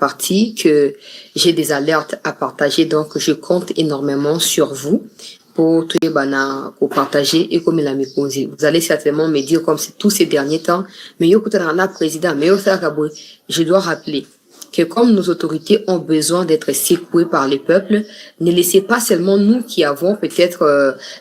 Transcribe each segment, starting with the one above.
partie que j'ai des alertes à partager, donc je compte énormément sur vous pour tout pour partager et comme il a mis. Vous allez certainement me dire comme c'est tous ces derniers temps, mais président, mais je dois rappeler que comme nos autorités ont besoin d'être secouées par les peuples, ne laissez pas seulement nous qui avons peut-être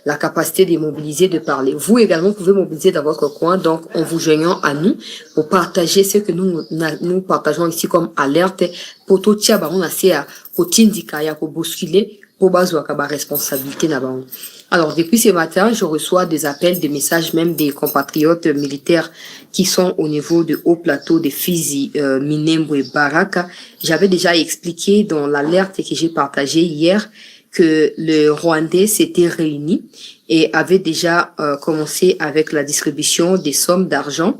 la capacité de mobiliser, de parler. Vous également pouvez mobiliser dans votre coin, donc en vous joignant à nous pour partager ce que nous partageons ici comme alerte pour tout tia on a c'est à kotindika pour bousculer pour baser à responsabilité là-bas. Alors, depuis ce matin, je reçois des appels, des messages même des compatriotes militaires qui sont au niveau de haut plateau de Fizi, Minembwe et Baraka. J'avais déjà expliqué dans l'alerte que j'ai partagée hier que le Rwandais s'était réuni et avait déjà commencé avec la distribution des sommes d'argent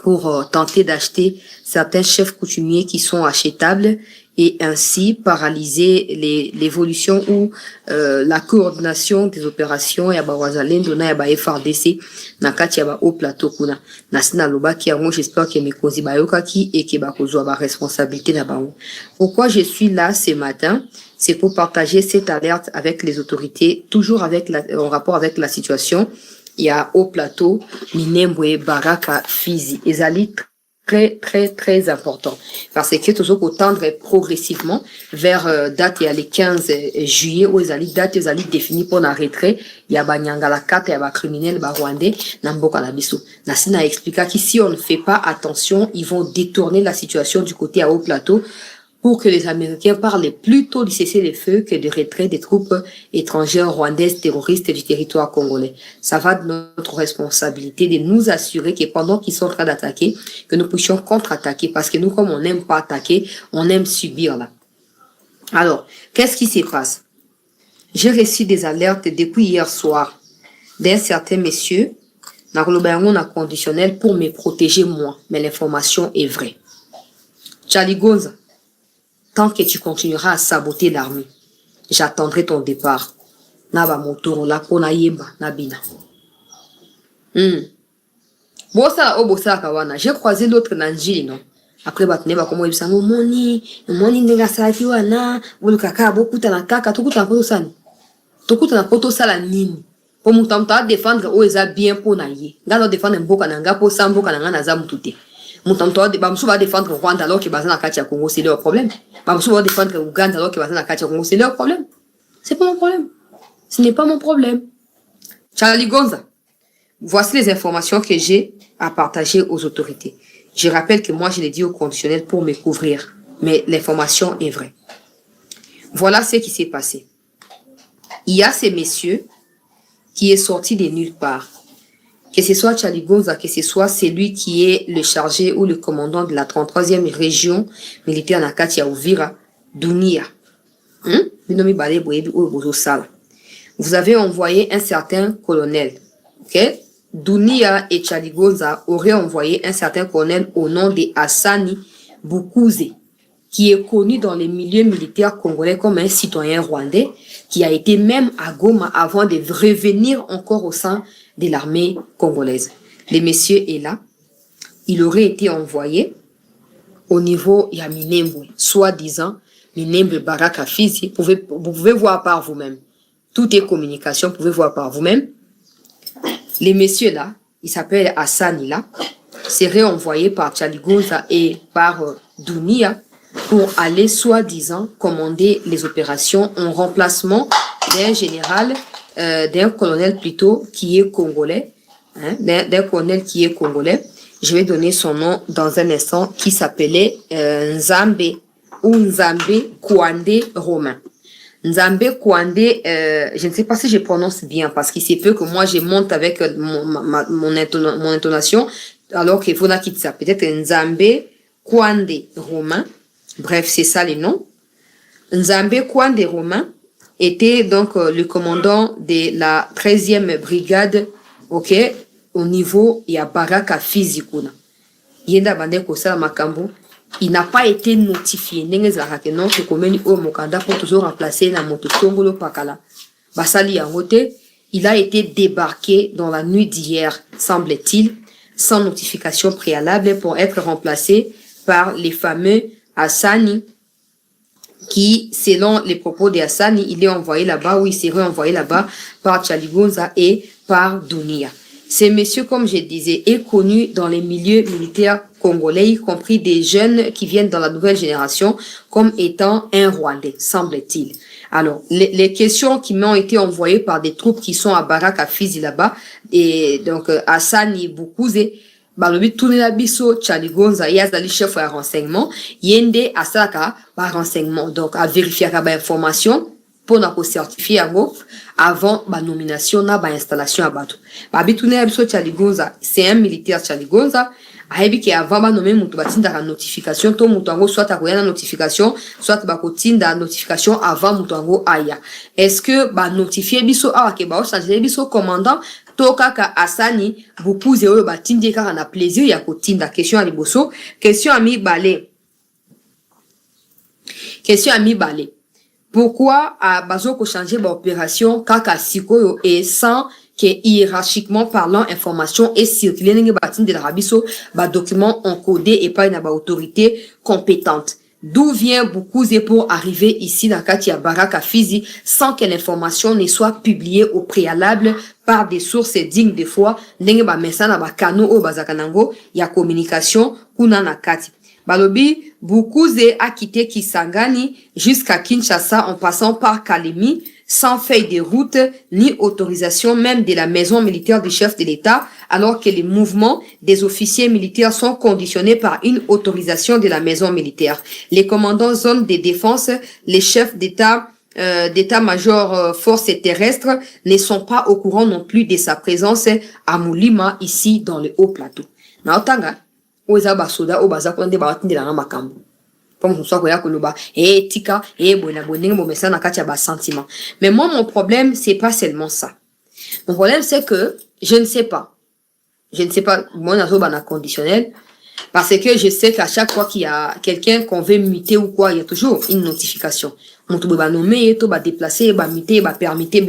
pour tenter d'acheter certains chefs coutumiers qui sont achetables et ainsi paralyser l'évolution ou la coordination des opérations ya bawazalendo na ya ba FRDC na kati ya ba au plateau kuna na sina lobaki yango. J'espère que mes kozi bayokaki et que bakozwa ba responsabilité na bango. Pourquoi je suis là ce matin, c'est pour partager cette alerte avec les autorités, toujours avec en rapport avec la situation. Il y a au plateau Minembwe, Baraka, Fizi. Ezali très important. Parce que toujours pour tendre progressivement vers date il y a les 15 juillet où ezali date ezali définie pour la retrait. Il y a banyangala 4 il y a ba criminel ba rwandais na mboka na biso. Na sina expliqua que si on ne fait pas attention, ils vont détourner la situation du côté à haut plateau pour que les Américains parlent plutôt du cessez-le-feu que du retrait des troupes étrangères rwandaises terroristes du territoire congolais. Ça va de notre responsabilité de nous assurer que pendant qu'ils sont en train d'attaquer, que nous puissions contre-attaquer. Parce que nous, comme on n'aime pas attaquer, on aime subir là. Alors, qu'est-ce qui se passe? J'ai reçu des alertes depuis hier soir d'un certain monsieur, dans conditionnel pour me protéger moi. Mais l'information est vraie. Charlie Gonza. Tant que tu continueras à saboter l'armée, j'attendrai ton départ. Naba motoro la kona yemba nabina. Bosa obosa kawana. J'ai croisé l'autre nanjili non. Après batneba komo ibisa moni nenga sati wana bulukaka bokuta na kaka tukuta poto sani. Tukuta na poto sala nini. Pour mutamta défendre oeza bien pour na ye. Ngalo défendre mboka na nga po samboka na nga na za mutute. Mutamto va défendre Rwanda alors que bazana kati ya Congo, c'est leur problème. Bamsou va défendre Ouganda alors que bazana kati ya Congo, c'est leur problème. C'est pas mon problème. Ce n'est pas mon problème. Charlie Gonza, voici les informations que j'ai à partager aux autorités. Je rappelle que moi je l'ai dit au conditionnel pour me couvrir, mais l'information est vraie. Voilà ce qui s'est passé. Il y a ces messieurs qui est sorti de nulle part. Que ce soit Charlie Gonza, que ce soit celui qui est le chargé ou le commandant de la 33e région militaire Nakati ya Uvira, Dunia. Vous avez envoyé un certain colonel. Okay? Dunia et Charlie Gonza auraient envoyé un certain colonel au nom de Hassani Boukouze, qui est connu dans les milieux militaires congolais comme un citoyen rwandais, qui a été même à Goma avant de revenir encore au sein de l'armée congolaise. Le monsieur est là. Il aurait été envoyé au niveau ya Minembwe, soi-disant Minembwe Baraka Fizi. Vous pouvez voir par vous-même. Tout est communication, vous pouvez voir par vous-même. Les messieurs là, il s'appelle Hassani là, serait envoyé par Charlie Gonza et par Dunia pour aller soi-disant commander les opérations en remplacement d'un général, d'un colonel plutôt qui est congolais, d'un colonel qui est congolais. Je vais donner son nom dans un instant, qui s'appelait Nzambe ou Nzambe Kouandé Romain. Nzambe Kouandé, je ne sais pas si je prononce bien parce qu'il se peut que moi je monte avec mon intonation, alors qu'il faut quitter ça. Peut-être Nzambe Kouandé Romain. Bref, c'est ça les noms. Nzambe Kouandé Romain était donc le commandant de la 13e brigade, ok, au niveau ya Baraka Fizi kuna. Yenda bande kosala makambo. Il n'a pas été notifié. Non, que komeni o mokanda pour toujours remplacer la moto Tongolo Pakala. Basali Yangote, il a été débarqué dans la nuit d'hier, semble-t-il, sans notification préalable pour être remplacé par les fameux Hassani, qui, selon les propos de Hassani, il est envoyé là-bas, ou il serait envoyé là-bas par Chaligonza et par Dunia. Ce monsieur, comme je disais, est connu dans les milieux militaires congolais, y compris des jeunes qui viennent dans la nouvelle génération, comme étant un Rwandais, semble-t-il. Alors, les questions qui m'ont été envoyées par des troupes qui sont à Barak, à Fizi là-bas, et donc Hassani Boukouze, balobi tourner la biso Chaligonza yazali chef ya renseignement yende asaka ba renseignement donc à vérifier ba information pour na ko certifier yango avant ba nomination na ba installation à bato babi tourner la biso Chaligonza c'est un militaire Chaligonza ayebi ki avant ba nommer mutu batinda ka notification to mutu ngo soit akoya na notification soit ba kotinda notification avant mutu ngo aya est-ce que ba notifier biso awa ke ba changer biso commandant toka ka Hassani Boukouze oyo batindi kaka na plaisir ya kotinda question à liboso question à mi balé pourquoi a bazo ko changer ba opération kaka sikoyo et sans que hiérarchiquement parlant information et circuler nge batindi la rabiso ba document encodé et pas na ba autorité compétente. D'où vient Boukouze pour arriver ici dans Katia Baraka Fizi sans que l'information ne soit publiée au préalable par des sources dignes de foi, ndenge ba messana ba kano o bazakanango ya communication kuna na kati. Balobi Boukouze a quitté Kisangani jusqu'à Kinshasa en passant par Kalemi sans feuille de route ni autorisation même de la maison militaire du chef de l'État, alors que les mouvements des officiers militaires sont conditionnés par une autorisation de la maison militaire. Les commandants zone de défense, les chefs d'état-major forces terrestres ne sont pas au courant non plus de sa présence à Moulima, ici dans le haut plateau. Naotanga, oza soda obaza konde ba watinde la makambo. Mais moi, mon problème, c'est pas seulement ça. Mon problème, c'est que je ne sais pas, mon azoba conditionnel, parce que je sais qu'à chaque fois qu'il y a quelqu'un qu'on veut muter ou quoi, il y a toujours une notification. Mon tout va nommer, tout va déplacer, va muter, va permettre,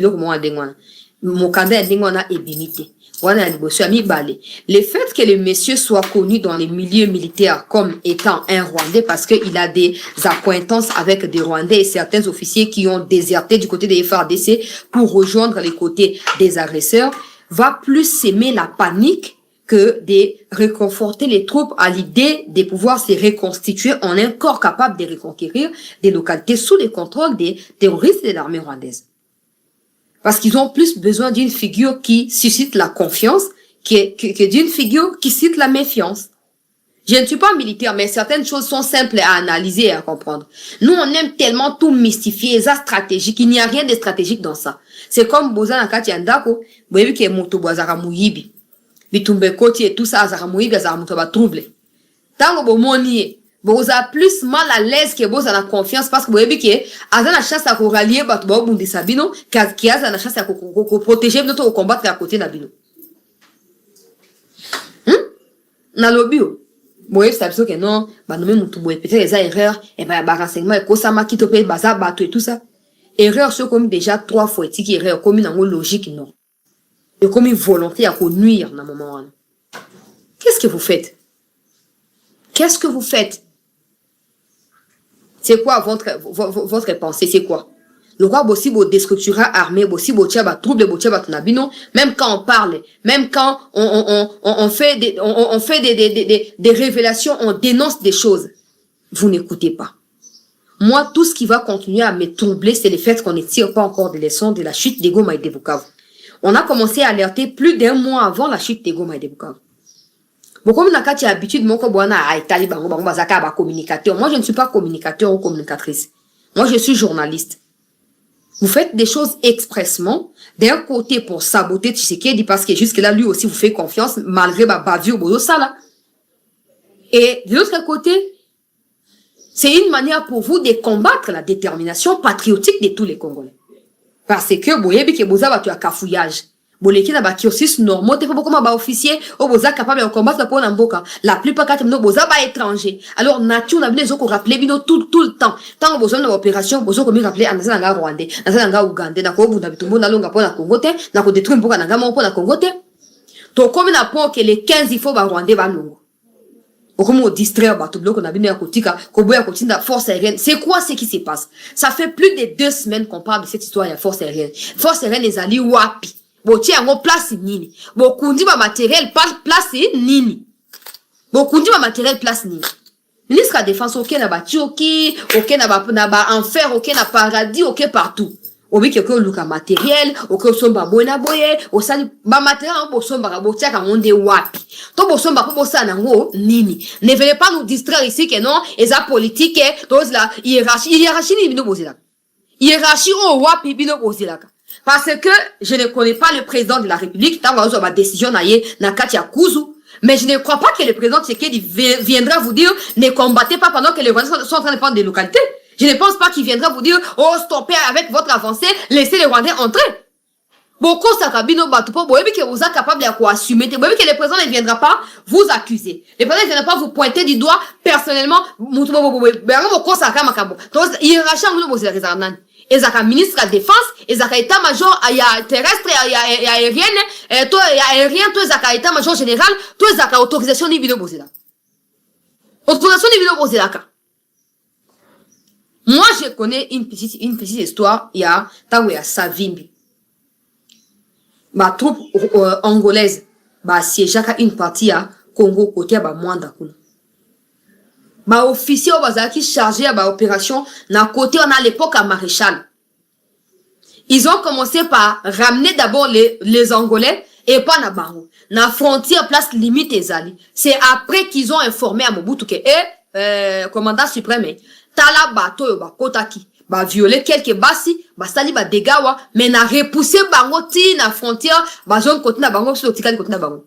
mon candidat est limité. Le fait que le monsieur soit connu dans les milieux militaires comme étant un Rwandais parce qu'il a des acquaintances avec des Rwandais et certains officiers qui ont déserté du côté des FARDC pour rejoindre les côtés des agresseurs, va plus s'aimer la panique que de réconforter les troupes à l'idée de pouvoir se reconstituer en un corps capable de reconquérir des localités sous le contrôle des terroristes de l'armée rwandaise. Parce qu'ils ont plus besoin d'une figure qui suscite la confiance que d'une figure qui suscite la méfiance. Je ne suis pas militaire, mais certaines choses sont simples à analyser et à comprendre. Nous, on aime tellement tout mystifier, ça stratégique. Il n'y a rien de stratégique dans ça. C'est comme Boza Nakati Andako, vous voyez que Moto Boazara Mouyibi, Bitumbe Koti et tout ça, Azara Mouyibi, Azara Moto ba trouble. Tango bo monier. Boza plus mal à l'aise que Boza la confiance parce que vous voyez que Azana chasse à rallier Batouba Bundi Sabino, qui a la chasse à protéger notre combattre à côté d'Abino. Na lobio. Boye ça que non, bah nous même tout boye peut-être les erreurs et bah renseignement et kosama qui te paye baza bateau et tout ça. Erreur sur comme déjà 3 fois éthique erreur comme une logique non. Et comme une volonté à nuire dans moment. Qu'est-ce que vous faites? Qu'est-ce que vous faites? C'est quoi votre pensée? C'est quoi? Le roi bossi bo déstructura armée, bossi bo tia ba trouble bo tia ba tunabino, même quand on parle, même quand on fait des révélations, on dénonce des choses. Vous n'écoutez pas. Moi, tout ce qui va continuer à me troubler, c'est le fait qu'on ne tire pas encore des leçons de la chute des Goma et des Bukavu. On a commencé à alerter plus d'1 mois avant la chute des Goma et des Bukavu. Bon, comme on a l'habitude, moi, je ne suis pas communicateur ou communicatrice. Moi, je suis journaliste. Vous faites des choses expressement, d'un côté pour saboter Tshisekedi, parce que jusque-là, lui aussi vous fait confiance, malgré ma bavure, bozo ça là. Et de l'autre côté, c'est une manière pour vous de combattre la détermination patriotique de tous les Congolais. Parce que, vous voyez que boza va tu as cafouillage. Boleki na ba cursus normaux, t'es pas beaucoup ma officier, au boza capable de combattre pour n'imboka. La plupart quand no boza ba étranger. Alors nature na les autres rappeler bino tout le temps. Tant besoin de l'opération, bozo comme rappeler anasa nga Rwandais, anasa nga Ougandais, na ko bunda bitumbo na longa pour la Congo te, na ko détruire mboka na nga mo pour la Congo te. To comme na pour que les 15 il faut ba Rwandais ba longo. Comment distraire bateau bloc on a bien kotika koboya kotinda force aérienne. C'est quoi ce qui se passe? Ça fait plus de 2 semaines qu'on parle de cette histoire de force aérienne. Force aérienne les alliés wapi. Bo tia ngo place nini. Bo kundi ba matériel place nini. Bo kundi ba matériel place nini. Ministre de la défense OK na ba tioki, OK na ba enfer, OK na paradis, OK partout. Obi quelque luka matériel, OK somba boena boye, osali ba matériel bo somba bo tia ka monde wapi. To bo somba po ça nango nini. Ne venez pas nous distraire ici que non, et ça politique tous la hiérarchie ni bino bozela. Hiérarchie o wapi bino bozela. Parce que je ne connais pas le président de la République, tant que ma décision na Katia Kuzu. Mais je ne crois pas que le président Tshisekedi viendra vous dire ne combattez pas pendant que les Rwandais sont en train de prendre des localités. Je ne pense pas qu'il viendra vous dire oh stoppez avec votre avancée, laissez les Rwandais entrer. Beaucoup sakabino batupo boyebi que vous êtes capable de assumer. Boyebi que le président ne viendra pas vous accuser. Le président ne viendra pas vous pointer du doigt personnellement. Mutubo boyebi beaucoup sakamakabo. Donc il rachète nous bosser les arnanes. Ezaka ministre de la défense, ezaka état-major terrestre et aérienne, toi aérien, toi ezaka état-major général, toi ezaka autorisation ni vidéo bozela. Autorisation ni vidéo bozela ka. Moi je connais une petite histoire, il y a tango ya Savimbi. Ma troupe angolaise ba siégaka une partie à Congo côté ba Mwanda kuna. Ba officier au bazaki chargé à ba opération na côté on a l'époque à Maréchal. Ils ont commencé par ramener d'abord les Angolais et pas na bango. Na frontière place limite ezali. C'est après qu'ils ont informé à Mobutu que commandant suprême tala bato ba kotaki ba violer quelques basi ba sali ba degawa mais na repousser bango ti na frontière ba zone côté na bango sur tikali côté na bango.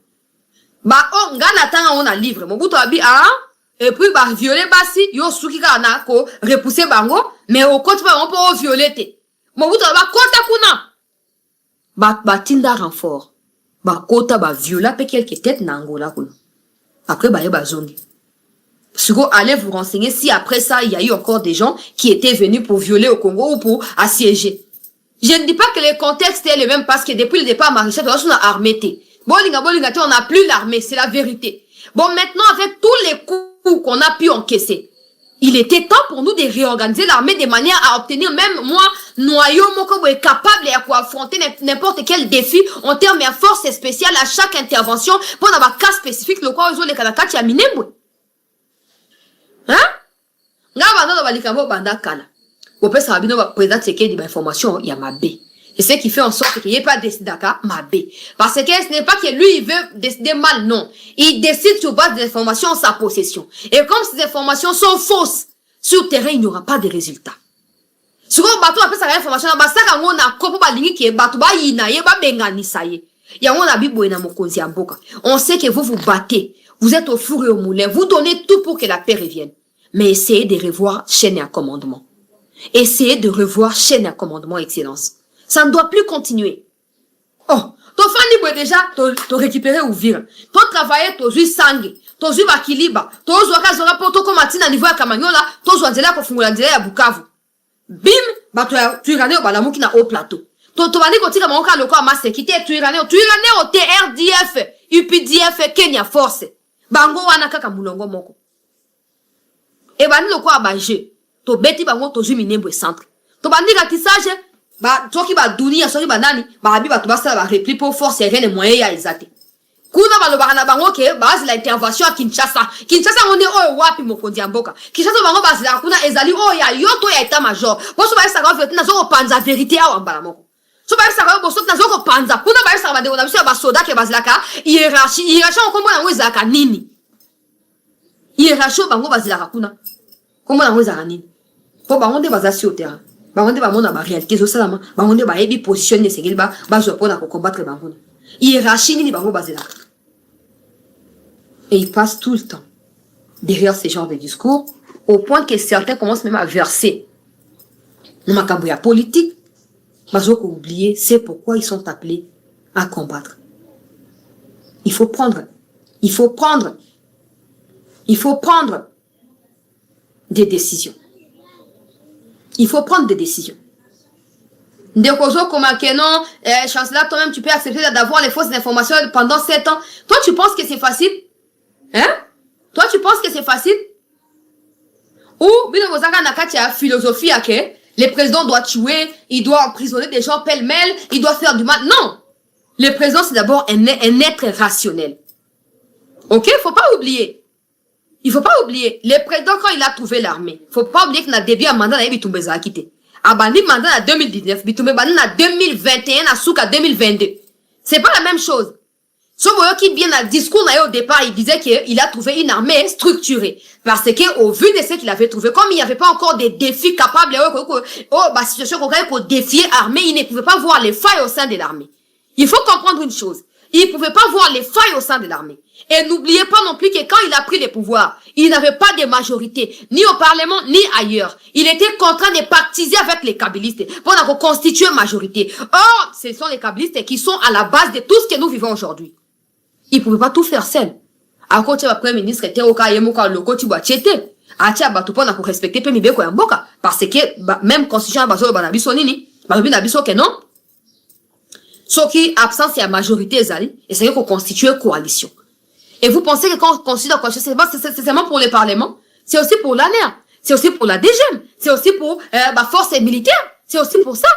Ba o ngana tanga on a livre Mobutu abi et puis bah violer basi yo suki kana ko repousser bango mais au côté pas on peut violer te Mobutu ba kota kuna ba tinda renfort ba kota ba viola pe quelques têtes na Angola kuna après ba zongi Sugo allez vous renseigner si après ça il y a eu encore des gens qui étaient venus pour violer au Congo ou pour assiéger. Je ne dis pas que le contexte est le même parce que depuis le départ Maréchal on a armé bolinga on n'a plus l'armée, c'est la vérité. Bon maintenant avec tous les coups qu'on a pu encaisser. Il était temps pour nous de réorganiser l'armée de manière à obtenir même moi, noyau, moko est capable de affronter n'importe quel défi en termes de force spéciale à chaque intervention pour avoir un cas spécifique, le quoi ils ont les kanakati à Minembwe. Hein? Nga bando balikambo banda kala. Opé ça bino président Tshisekedi di information ya mabé. Et ce qui fait en sorte qu'il n'y ait pas décidé d'aka mabé. Parce que ce n'est pas que lui il veut décider mal, non. Il décide sur base des informations en sa possession. Et comme ces informations sont fausses, sur le terrain il n'y aura pas de résultats. Sur le bateau après ça information ba saka ngona kopo balingi ki bato ba yina ye ba bengani saye. Ya ngona bibo na mokonzi amboka. On sait que vous vous battez. Vous êtes au four et au moulin. Vous donnez tout pour que la paix revienne. Mais essayez de revoir chaîne à commandement. Essayez de revoir chaîne à commandement, Excellence. Ça ne doit plus continuer. Oh, ton fan déjà, t'as récupéré ou vire. Ton travail, t'as eu sangue. T'as eu bakiliba. T'as eu zora poto comme atina niveau à Kamanyola. T'as eu zela ko fungula nzela ya Bukavu. Bim, bah tu irane au balamu qui na au plateau. T'as vani kotika maoka loko à masekite. Tu irane au TRDF, UPDF, Kenya Force. Bango wana kaka mulongo moko. Et bani loko à baje. To beti bango to ju Minembwe centre. To bani ratissage ba toki ba dunia soki ba nani ba abi ba to basa ba repli pour force rien de moyen ya ezate. Kuna ba lo ba na bango ke ba la intervention à Kinshasa. Kinshasa on est oh wapi mokonzi amboka. Kinshasa bango ba la kuna ezali oh ya yoto ya état major. Boso ba sa ga fait na zo panza vérité a wambala moko. So ba sa ga boso na zo ko panza. Kuna ba sa ba de na biso ba soda ke ba zilaka hiérarchie on kombo na ngweza ka nini. Hiérarchie bango ba zilaka kuna. Kombo na ngweza ka nini. Po bango de bazasi au terrain. Bango de ba mona ba réalité zo salama. Bango de ba ebi positionner segel ba zo pona ko combattre bango. Hiérarchie ni bango ba zilaka. Et ils passent tout le temps derrière ces genres de discours, au point que certains commencent même à verser. Dans ma cabouya politique, mais faut oublier, c'est pourquoi ils sont appelés à combattre. Il faut prendre des décisions. Il faut prendre des décisions. Des causes comme non, chancelier, toi-même, tu peux accepter d'avoir les fausses informations pendant 7 ans. Toi, tu penses que c'est facile? Hein? Toi, tu penses que c'est facile? Ou, la philosophie, que le président doit tuer, il doit emprisonner des gens pêle-mêle, il doit faire du mal. Non! Le président, c'est d'abord un être rationnel. Ok? Faut pas oublier. Il faut pas oublier. Le président, quand il a trouvé l'armée, faut pas oublier qu'il a débuté un mandat dans Bitumbe Zakite. Abandi mandat en 2019, Bitumbe mandat en 2021, à Souka 2022. C'est pas la même chose. Sauf qui bien dans le discours au départ, il disait qu'il a trouvé une armée structurée. Parce que au vu de ce qu'il avait trouvé, comme il n'y avait pas encore des défis capables, situation qu'on défier l'armée, il ne pouvait pas voir les failles au sein de l'armée. Il faut comprendre une chose. Il ne pouvait pas voir les failles au sein de l'armée. Et n'oubliez pas non plus que quand il a pris les pouvoirs, il n'avait pas de majorité, ni au Parlement, ni ailleurs. Il était contraint de pactiser avec les kabylistes pour constituer une majorité. Or, ce sont les kabylistes qui sont à la base de tout ce que nous vivons aujourd'hui. Il ne pouvait pas tout faire seul. À côté du Premier ministre, était au cas où le côté boit tchété. Atia batupo na ko respecter pe mibeko ya mboka parce que même constitution bazo bana biso nini babi na biso que non. Ce qui absence et la majorité ezali et c'est qu'on constitue une coalition. Et vous pensez que quand on constitue la coalition c'est seulement pour les parlements, c'est aussi pour l'ANER, c'est aussi pour la DGM, c'est aussi pour force militaire, c'est aussi pour ça.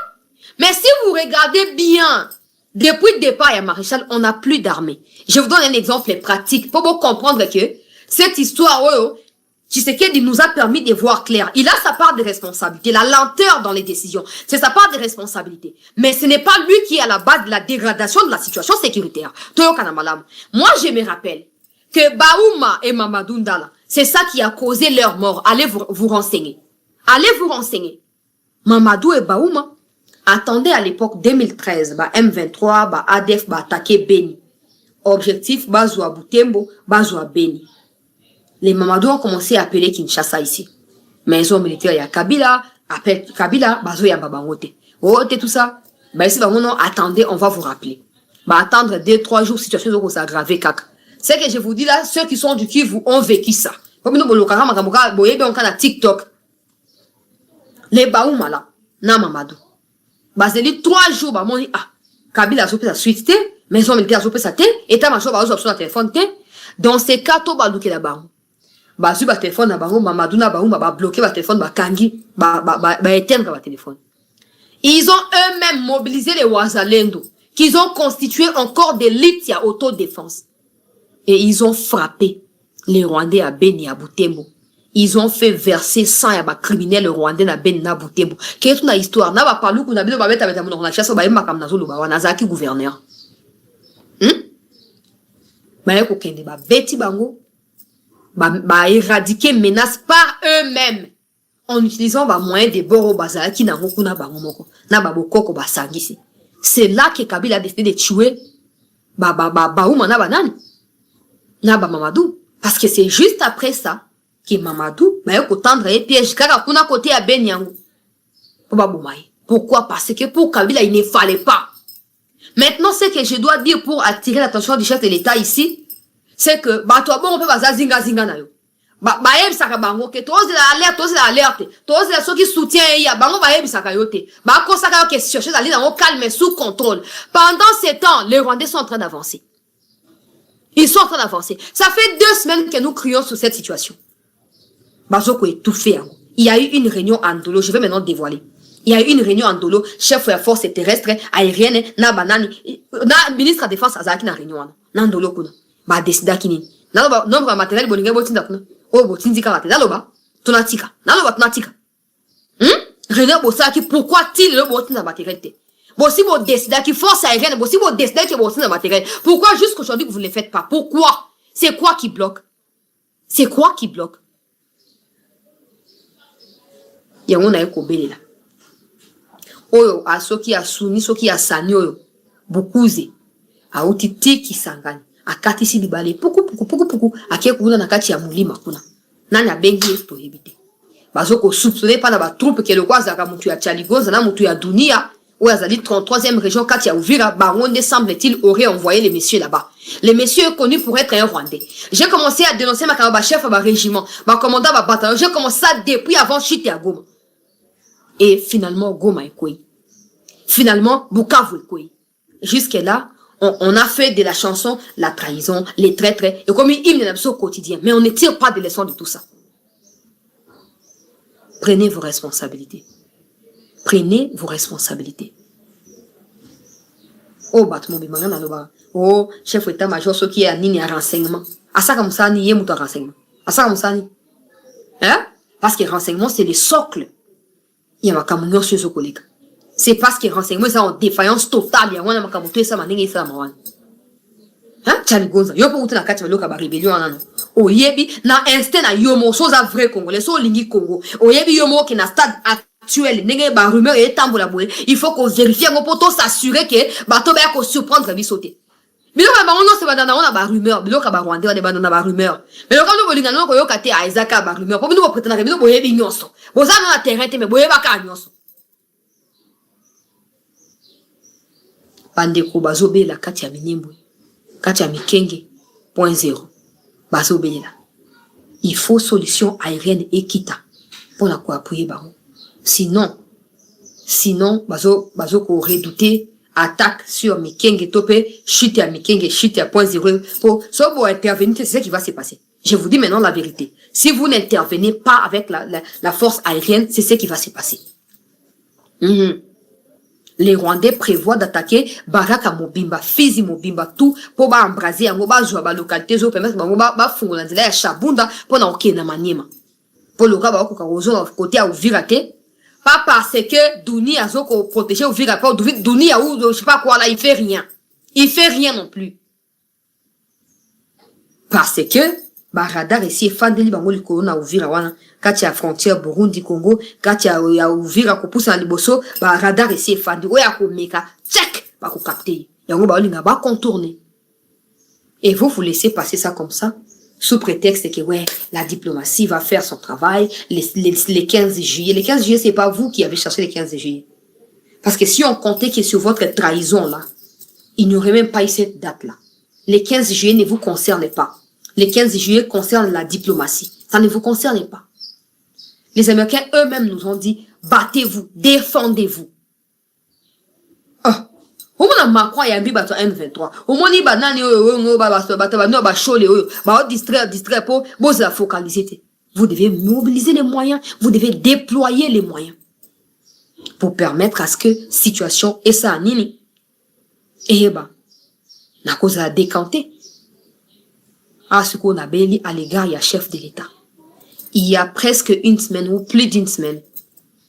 Mais si vous regardez bien, depuis le départ à Maréchal, on n'a plus d'armée. Je vous donne un exemple pratique pour vous comprendre que cette histoire, Tshisekedi nous a permis de voir clair. Il a sa part de responsabilité, la lenteur dans les décisions. C'est sa part de responsabilité. Mais ce n'est pas lui qui est à la base de la dégradation de la situation sécuritaire. Moi, je me rappelle que Baouma et Mamadou Ndala, c'est ça qui a causé leur mort. Allez vous renseigner. Allez vous renseigner. Mamadou et Baouma, attendez à l'époque 2013, M23, ADF, attaqué Beni. Objectif, Bazoua Boutembo, Bazoua Beni. Les Mamadou ont commencé à appeler Kinshasa ici. Maison militaire, il y a Kabila, appelle Kabila, Bazo ya Babangote. Oh, tout ça. Ici, attendez, on va vous rappeler. Attendre 2-3 jours, situation de s'aggraver, kaka. C'est que je vous dis là, ceux qui sont du Kivu ont vécu ça. Comme nous, on a TikTok. Les Baouma là, na Mamadou. Baseli 3 jours, Kabila a chopé sa suite, maison militaire a chopé sa tête, état major a chopé son téléphone, dans ces cas, tout balouké la barre. Basu ba téléphone na bango, Mamadou na bango, bloqué ba téléphone, kangi, éteindre ba téléphone. Ils ont eux-mêmes mobilisé les Ouazalendo, qu'ils ont constitué encore des lits à autodéfense. Et ils ont frappé les Rwandais à Beni, à Butembo. Ils ont fait verser sang à ba criminels rwandais na Beni, na Butembo. Quelle est une histoire? Na ba palou qu'on a besoin de mettre avec la chasse, ba yema kam na zolo ba wanazaki gouverneur. Ko kende ba beti bango. Ba éradiquer menace par eux-mêmes en utilisant moyens de boro bazala qui n'a kuna bango moko na ba bokoko ba sangisi. C'est là que Kabila a décidé de tuer Baouma na banani na ba Mamadou parce que c'est juste après ça que Mamadou ko tendre et piège kaka kuna côté à Benyango pour ba boumai. Pourquoi? Parce que pour Kabila il ne fallait pas. Maintenant ce que je dois dire pour attirer l'attention du chef de l'État ici, c'est que toi bon on peut baza zinga na yo bayebi saka bango ke tozi la alerte tozi la ceux qui soutient ya bango bayebi saka yo te ko saka yo ke chercher d'aller dans au calme sous contrôle. Pendant ces temps les Rwandais sont en train d'avancer. Ils sont en train d'avancer. Ça fait 2 semaines que nous crions sur cette situation. Bazoko est tout fait. Il y a eu une réunion en Ndolo, je vais maintenant dévoiler. Il y a eu une réunion en Ndolo, chef de la force terrestre aérienne na banani na ministre de défense azaki na réunion na Ndolo kuna. Décida kini naloba nombre matériel bolinga botinda kuna o botindika bate naloba tunatika réunion bosaki pourquoi il le botinda matériel te bosi bo décida qui force aérienne bosi bo décida qui botinda matériel pourquoi jusqu'aujourd'hui vous ne le faites pas? Pourquoi? C'est quoi qui bloque? Yango na eko belela oyo asoki asuni soki asani oyo bukuze autiti kisangani akatisi libale puku akie kuna na kati ya mulima kuna nani abengi esto ebite bazoko soupçonner pas na ba troupe ke le kwaza ka mutu ya Chaligoza na mutu ya Dunia ou azali 33e région kati ya Uvira Baronde semble-t-il aurait envoyé les messieurs là-bas. Les messieurs connus pour être un Rwandais. J'ai commencé à dénoncer ma chef à régiment, ma commandant ma bataillon, j'ai commencé ça depuis avant chute à Goma. Et finalement Goma est quoi? Finalement Bukavu est quoi? Jusque là On a fait de la chanson la trahison, les traîtres, et comme une hymne au quotidien. Mais on ne tire pas de leçons de tout ça. Prenez vos responsabilités. Prenez vos responsabilités. Oh, oh, chef d'état-major, ce qui est à Nini à renseignement. À ça comme ça, ni yé renseignement. À ça comme ça, ni. Hein? Parce que renseignement, c'est le socle. Il y a ma camouflage sur ce collègue. C'est parce que renseignement, c'est en défaillance totale. Il y a un camouflage, ça m'a dit, ça m'a dit. Hein? Tchali Gonza. Yo pour na kati loka ba rébellion nan. O yebi na instant na yomo so za vrai congolais so lingi Congo. O yebi yomo ki na stade actuel nenge ba rumeur et tambola boye. Il faut qu'on vérifie ngo poto s'assurer que ba to ba ko surprendre bi sauter. Biloko ba ono se ba dana ona ba rumeur, biloko ba Rwanda ba dana ba rumeur. Mais le quand bolinga no ko yo kate a Isaac ba rumeur. Pour nous prétendre que biloko yebi nyonso. Boza na terrain te me boye ba ka nyonso. Bandeko bazobe la kati ya Minembwe. Katia Mikenge, point zéro. Baso Béla. Il faut solution aérienne et kita. Pour la quoi appuyer baron. Sinon, baso ko redouter attaque sur Mikenge topé, chute à Mikenge, chute à point zéro. Pour, so pour intervenir, c'est ce qui va se passer. Je vous dis maintenant la vérité. Si vous n'intervenez pas avec la force aérienne, c'est ce qui va se passer. Les Rwandais prévoient d'attaquer Baraka Mobimba, Fizi Mobimba, tout pour embraser en ba jouer ba localité zo permettre ba fungola nzela ya Shabunda pour na okena Maniema. Pour le cas ko karozo côté à Ouvirate, pas parce que Douni a zo ko protéger Ouvira pas Douni a ou je sais pas quoi là, il fait rien. Il fait rien non plus. Parce que Baradar ici fandeli bango likolo na Uvira wana kati ya frontière Burundi Congo kati ya Uvira ko poussa liboso Baradar ici fandi oya ko meka check ba ko capter yango ba linga ba contourner et vous laissez passer ça comme ça sous prétexte que ouais la diplomatie va faire son travail les 15 juillet les 15 juillet c'est pas vous qui avez cherché les 15 juillet parce que si on comptait que sur votre trahison là il n'y aurait même pas eu cette date là les 15 juillet ne vous concernent pas. Les 15 juillet concernent la diplomatie. Ça ne vous concerne pas. Les Américains eux-mêmes nous ont dit, battez-vous, défendez-vous. Au moins, Macron y a un bateau M23. Au moins, il va distraire pour vous la focaliser. Vous devez mobiliser les moyens, vous devez déployer les moyens pour permettre à ce que situation et ça nini. Et bah, la cause a décanté. À ce qu'on a béni à l'égard, il y a chef de l'État. Il y a presque une semaine ou plus d'une semaine,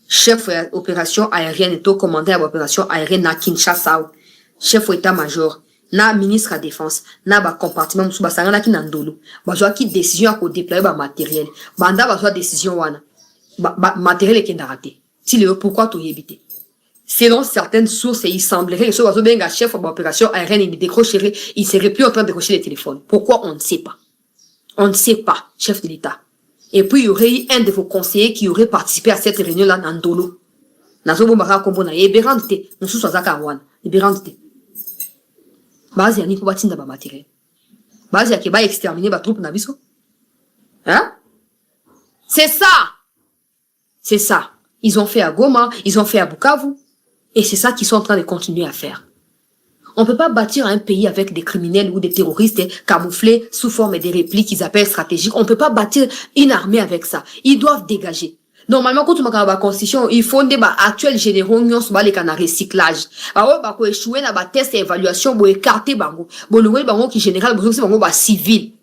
chef opération aérienne et au commandant à l'opération aérienne à Kinshasa, chef état-major, na ministre à défense, na ba compartiment sous basangana ki nandolo, bazwa ki décision à ko déployer ba matériel, banda bazwa décision wana, matériel qui ndaraté. Si le pourquoi tout yébité. Selon certaines sources, il semblerait que ce oiseau bien chef d'opération aérienne, il serait plus en train de décrocher les téléphones. Pourquoi? On ne sait pas. On ne sait pas, chef de l'État. Et puis, il y aurait eu un de vos conseillers qui aurait participé à cette réunion-là dans Dolo. Nazo Bombara Kombona, et Berante, on sous Sazaka Wan, et Berante. Base ya Nico Batinda ba matériel. Base ya Keba exterminer ba troupe Nabiso. Hein? C'est ça! C'est ça. Ils ont fait à Goma, ils ont fait à Bukavu. Et c'est ça qu'ils sont en train de continuer à faire. On ne peut pas bâtir un pays avec des criminels ou des terroristes camouflés sous forme de répliques qu'ils appellent stratégiques. On ne peut pas bâtir une armée avec ça. Ils doivent dégager. Normalement, quand on a la constitution, il faut des actuels généraux qui sont les canards recyclage. Bah ouais, échouer dans la test et évaluation, pour écarter bango. Bon, le bango qui général, c'est bango civil.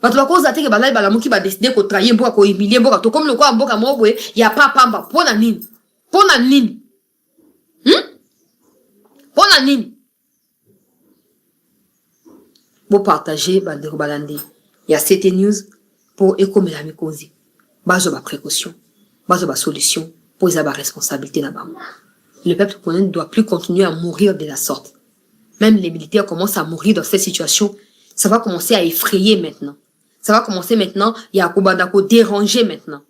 Parce que cause que balai balamu qui va décider qu'on trahit pour qu'on humilier pour comme le quoi mboka mo il y a pas pamba pour na nini. Pour na nini. Vous partagez bandeko balandi. Il y a cette news pour écomer la cause. Bazo ba précaution, bazo ba solution pour les responsabilité na bango. Le peuple congolais ne doit plus continuer à mourir de la sorte. Même les militaires commencent à mourir dans cette situation. Ça va commencer à effrayer maintenant. Ça va commencer maintenant. Il y a Kobadako déranger maintenant.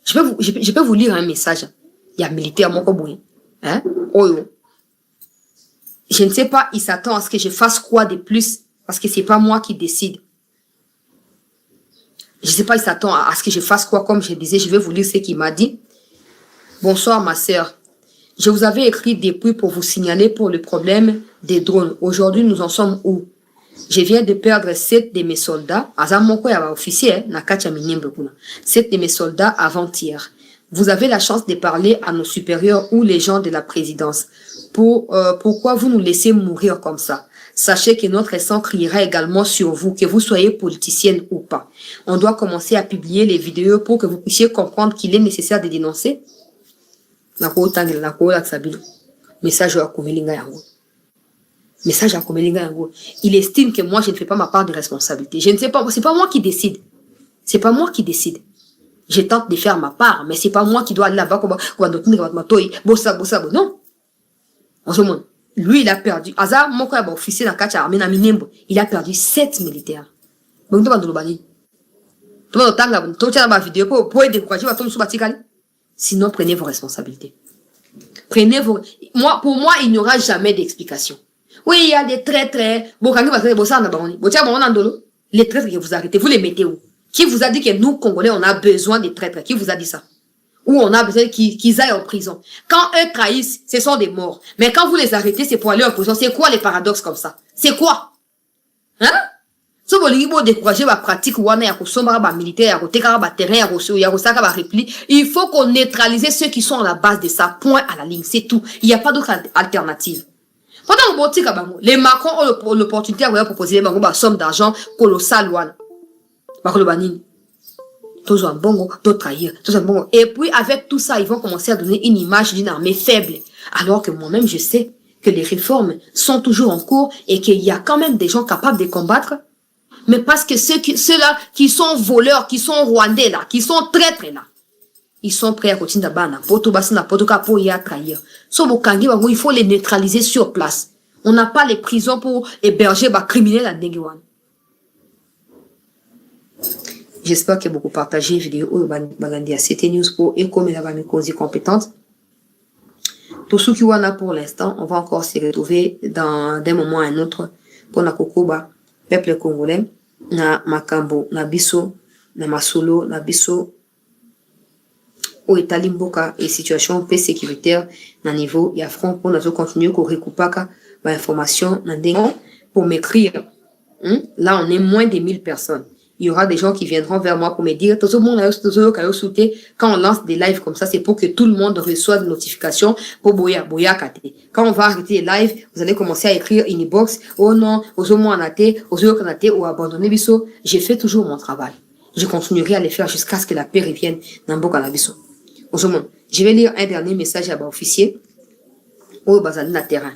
Je peux vous lire un message. Il y a un militaire Mokoboui. Hein? Oyo. Je ne sais pas, il s'attend à ce que je fasse quoi de plus. Parce que c'est pas moi qui décide. Je ne sais pas, il s'attend à ce que je fasse quoi. Comme je disais, je vais vous lire ce qu'il m'a dit. Bonsoir ma sœur. Je vous avais écrit depuis pour vous signaler pour le problème des drones. Aujourd'hui, nous en sommes où? Je viens de perdre 7 de mes soldats. 7 de mes soldats avant-hier. Vous avez la chance de parler à nos supérieurs ou les gens de la présidence. Pourquoi vous nous laissez mourir comme ça? Sachez que notre sang criera également sur vous, que vous soyez politicienne ou pas. On doit commencer à publier les vidéos pour que vous puissiez comprendre qu'il est nécessaire de dénoncer. Message à Komelinga Yango. Message à Komelinga Yango. Il estime que moi, je ne fais pas ma part de responsabilité. Je ne sais pas, c'est pas moi qui décide. C'est pas moi qui décide. Je tente de faire ma part, mais c'est pas moi qui dois aller là-bas, non. Lui, il a perdu. Aza, mon frère, officier dans le catch armé, il a perdu 7 militaires. Sinon, prenez vos responsabilités. Pour moi, il n'y aura jamais d'explication. Oui, il y a des traîtres. Les traîtres que vous arrêtez, vous les mettez où? Qui vous a dit que nous, Congolais, on a besoin des traîtres? Qui vous a dit ça? Ou on a besoin qu'ils aillent en prison. Quand eux trahissent, ce sont des morts. Mais quand vous les arrêtez, c'est pour aller en prison. C'est quoi les paradoxes comme ça? C'est quoi? Hein? Si vous voulez décourager la pratique, militaire, il faut qu'on neutralise ceux qui sont à la base de ça. Point à la ligne. C'est tout. Il n'y a pas d'autre alternative. Les Macron ont l'opportunité de proposer une somme d'argent colossale. Et puis, avec tout ça, ils vont commencer à donner une image d'une armée faible. Alors que moi-même, je sais que les réformes sont toujours en cours et qu'il y a quand même des gens capables de combattre. Mais parce que ceux-là qui sont voleurs, qui sont rwandais là, qui sont traîtres là, ils sont prêts à continuer pour y trahir. Il faut les neutraliser sur place. On n'a pas les prisons pour héberger les criminels à Negewan. J'espère que beaucoup partagé la vidéo à CT News pour comme la cause compétente. Tout ce qui est là pour l'instant, on va encore se retrouver dans d'un moment à un autre pour la Kokoba, peuple congolais, na Makambo, na Biso, na Masolo, na Biso, au Italimboka et situation peu sécuritaire na niveau y a front pour nous continuer qu'on récupère l'information pour m'écrire. Là, on est moins de 1000 personnes. Il y aura des gens qui viendront vers moi pour me dire, tout le monde quand on lance des lives comme ça, c'est pour que tout le monde reçoive des notifications pour boya kate. Quand on va arrêter les lives, vous allez commencer à écrire inbox, oh non, ou abandonner biso. J'ai fait toujours mon travail. Je continuerai à le faire jusqu'à ce que la paix revienne dans Mboka na biso. Je vais lire un dernier message à l'officier au bazali na terrain.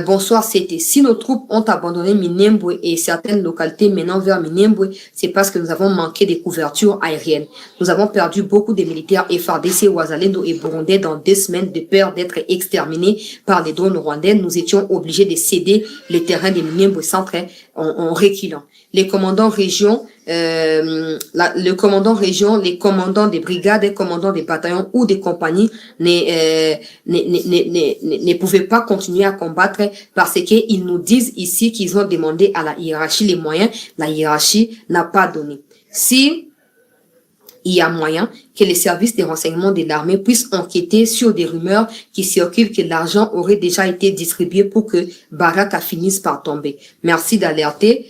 Bonsoir, c'était si nos troupes ont abandonné Minembwe et certaines localités menant vers Minembwe, c'est parce que nous avons manqué de couverture aérienne. Nous avons perdu beaucoup de militaires FARDC, Ouazalendo et Burundais dans 2 semaines de peur d'être exterminés par les drones rwandais. Nous étions obligés de céder les terrains de Minembwe centre en reculant. Les commandants régions, les commandants des brigades, les commandants des bataillons ou des compagnies ne pouvaient pas continuer à combattre parce qu'ils nous disent ici qu'ils ont demandé à la hiérarchie les moyens. La hiérarchie n'a pas donné. Si il y a moyen que les services de renseignement de l'armée puissent enquêter sur des rumeurs qui circulent que l'argent aurait déjà été distribué pour que Baraka finisse par tomber. Merci d'alerter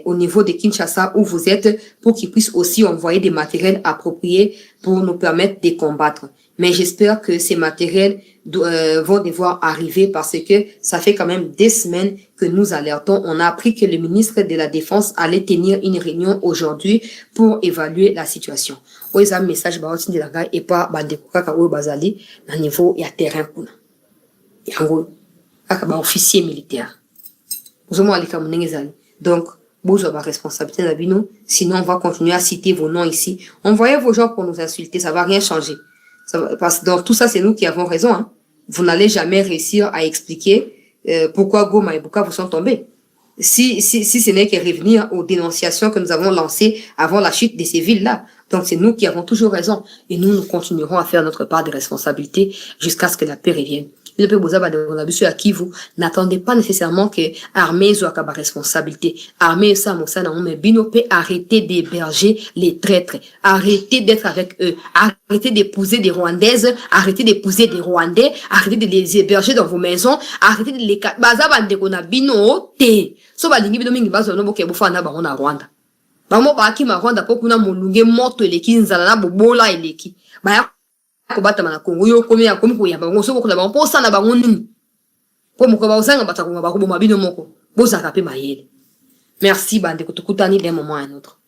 au niveau de Kinshasa où vous êtes pour qu'ils puissent aussi envoyer des matériels appropriés pour nous permettre de combattre. Mais j'espère que ces matériels vont devoir arriver parce que ça fait quand même 2 semaines que nous alertons. On a appris que le ministre de la Défense allait tenir une réunion aujourd'hui pour évaluer la situation. Oza message baoti de la gare et pas bandeko kaka oyo bazali na niveau ya terrain kuna. Yango kaka ba officier militaire. Ozomo alika munenge zali. Donc vous avez la responsabilité d'abino, sinon on va continuer à citer vos noms ici. Envoyez vos gens pour nous insulter, ça va rien changer. Parce que dans tout ça, c'est nous qui avons raison. Hein. Vous n'allez jamais réussir à expliquer pourquoi Goma et Bukavu sont tombés. Si ce n'est que revenir aux dénonciations que nous avons lancées avant la chute de ces villes-là. Donc c'est nous qui avons toujours raison. Et nous continuerons à faire notre part de responsabilité jusqu'à ce que la paix revienne. Bino pe boza ba de na biso ya Kivu, n'attendez pas nécessairement que armée soit ka ba responsabilité. Armée ça mo ça na mais bino pe arrêtez d'héberger les traîtres. Arrêtez d'être avec eux. Arrêtez d'épouser des Rwandaises, arrêtez d'épouser des Rwandais, arrêtez de les héberger dans vos maisons, arrêtez de les baza ba ndeko na bino te. So ba lingi bino mingi bazo no boke bofana ba na Rwanda. Bamo ba ki ma Rwanda po kuna molunge moto eleki nzala na bobola eleki. Ba ko bata na Congo yo komi ya komi ko ya bango so ko la bango posa na bango nini. Po moko ba osanga bata ko ba ko mabino moko. Boza ka pe mayele. Merci bande ko tukutani d'un moment à un autre.